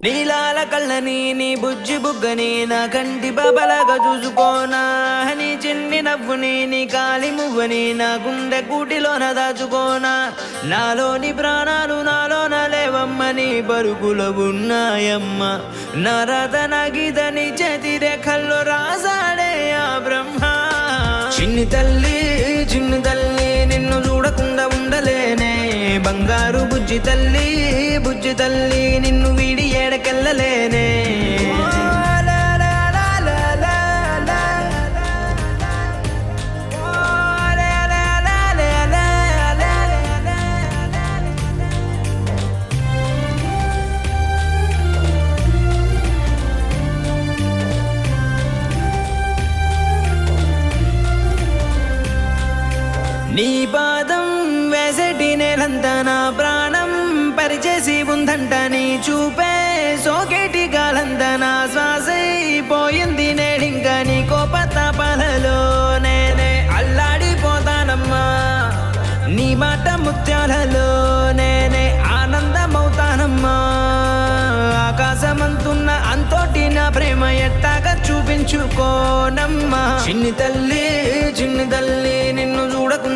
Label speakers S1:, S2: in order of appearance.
S1: నీలాల కళ్ళని నీ బుజ్జి బుగ్గని నా కంటి బాబలాగా చూసుకోనా నీ చిన్ని నవ్వుని నీ కాలి మువ్వని నా గుండె కూటిలోన దాచుకోనా నాలోని ప్రాణాలు నాలోన లేవమ్మని పరుగులో ఉన్నాయమ్మ నా రాత నా గీత నీ చేతి రేఖల్లో రాసాడే ఆ బ్రహ్మ చిన్ని తల్లి నిన్ను చూడకుండా ఉండలేనే బంగారు బుజ్జి తల్లి నిన్ను వీడి ఏడకెళ్ళలేనే నీ పాదం వేసేటి నేలంతా నా ప్రాణం పరిచేసి ఉందంట నీ చూపే సోకేటి గాలంతా నా శ్వాసైపోయింది నేడింకా నీ కోపతాపాలలో నేనే అల్లాడిపోతానమ్మా నీ మాట ముత్యాలలో నేనే ఆనందమవుతానమ్మా ఆకాశమంతున్న అంతోటి నా ప్రేమ ఎట్టాగా చూపించుకోనమ్మా చిన్ని తల్లి నిన్ను చూడకుండా